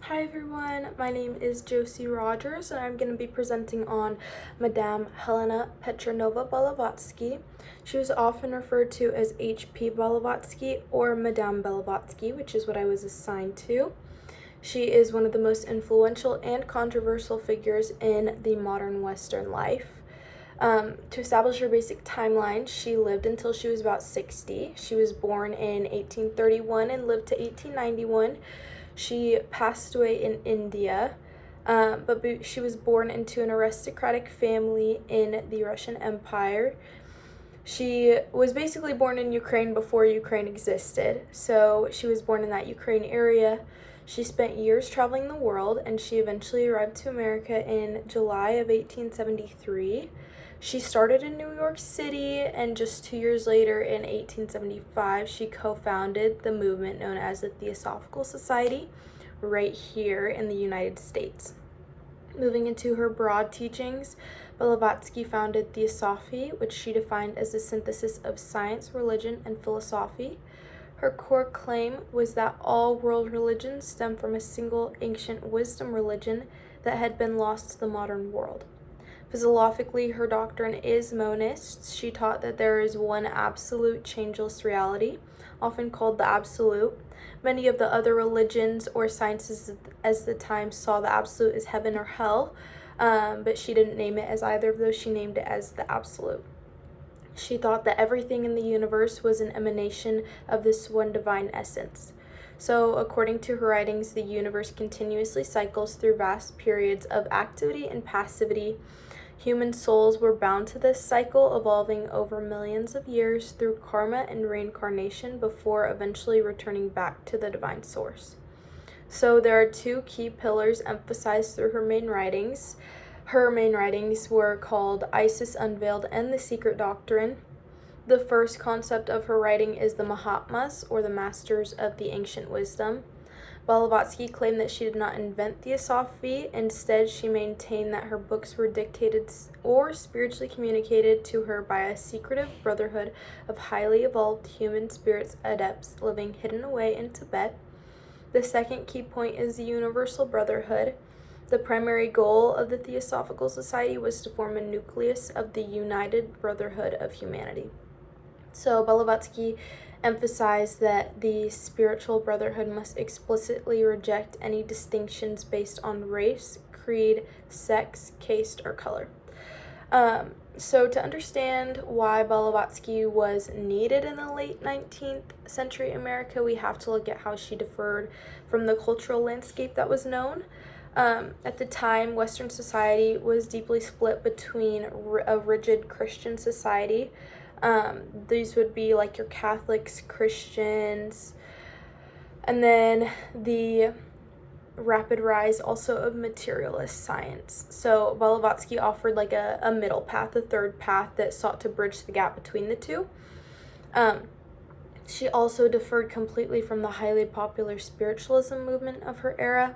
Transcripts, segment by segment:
Hi everyone, my name is Josie Rogers and I'm going to be presenting on Madame Helena Petrovna Balavatsky. She was often referred to as H.P. Balavatsky or Madame Balavatsky, which is what I was assigned to. She is one of the most influential and controversial figures in the modern Western life. To establish her basic timeline, she lived until she was about 60. She was born in 1831 and lived to 1891. She passed away in India, but she was born into an aristocratic family in the Russian Empire. She was basically born in Ukraine before Ukraine existed, so she was born in that Ukraine area. She spent years traveling the world, and she eventually arrived to America in July of 1873. She started in New York City, and just 2 years later, in 1875, she co-founded the movement known as the Theosophical Society right here in the United States. Moving into her broad teachings, Balavatsky founded Theosophy, which she defined as the synthesis of science, religion, and philosophy. Her core claim was that all world religions stem from a single ancient wisdom religion that had been lost to the modern world. Philosophically, her doctrine is monist. She taught that there is one absolute changeless reality, often called the absolute. Many of the other religions or sciences as the time saw the absolute as heaven or hell, but she didn't name it as either of those. She named it as the absolute. She thought that everything in the universe was an emanation of this one divine essence. So, according to her writings, the universe continuously cycles through vast periods of activity and passivity. Human souls were bound to this cycle, evolving over millions of years through karma and reincarnation before eventually returning back to the divine source. So there are two key pillars emphasized through her main writings. Her main writings were called Isis Unveiled and The Secret Doctrine. The first concept of her writing is the Mahatmas, or the Masters of the Ancient Wisdom. Balavatsky claimed that she did not invent Theosophy. Instead, she maintained that her books were dictated or spiritually communicated to her by a secretive brotherhood of highly evolved human spirits adepts living hidden away in Tibet. The second key point is the Universal Brotherhood. The primary goal of the Theosophical Society was to form a nucleus of the United Brotherhood of Humanity. So Balavatsky emphasized that the spiritual brotherhood must explicitly reject any distinctions based on race, creed, sex, caste, or color. So to understand why Balavatsky was needed in the late 19th century America, we have to look at how she differed from the cultural landscape that was known. At the time, Western society was deeply split between a rigid Christian society. These would be like your Catholics, Christians, and then the rapid rise also of materialist science. So Balavatsky offered like a middle path, a third path that sought to bridge the gap between the two. She also differed completely from the highly popular spiritualism movement of her era.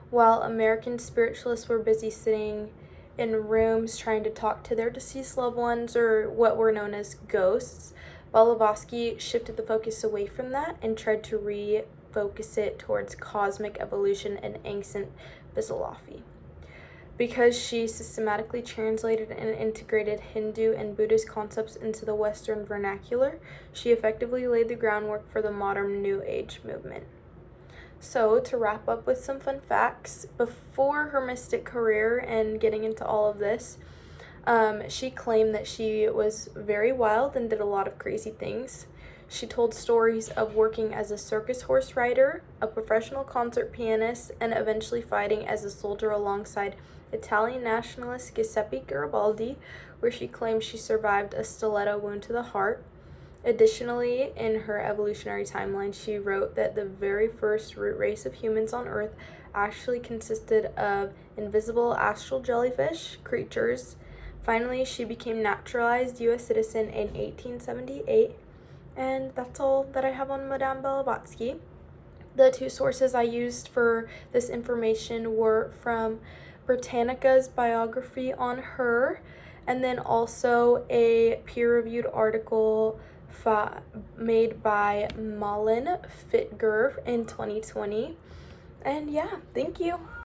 While American spiritualists were busy sitting in rooms trying to talk to their deceased loved ones, or what were known as ghosts, Balavatsky shifted the focus away from that and tried to refocus it towards cosmic evolution and ancient philosophy. Because she systematically translated and integrated Hindu and Buddhist concepts into the Western vernacular, she effectively laid the groundwork for the modern New Age movement. So, to wrap up with some fun facts, before her mystic career and getting into all of this, she claimed that she was very wild and did a lot of crazy things. She told stories of working as a circus horse rider, a professional concert pianist, and eventually fighting as a soldier alongside Italian nationalist Giuseppe Garibaldi, where she claimed she survived a stiletto wound to the heart. Additionally, in her evolutionary timeline, she wrote that the very first root race of humans on Earth actually consisted of invisible astral jellyfish creatures. Finally, she became naturalized U.S. citizen in 1878. And that's all that I have on Madame Balavatsky. The two sources I used for this information were from Britannica's biography on her, and then also a peer-reviewed article made by Malin Fitger in 2020. And yeah, thank you.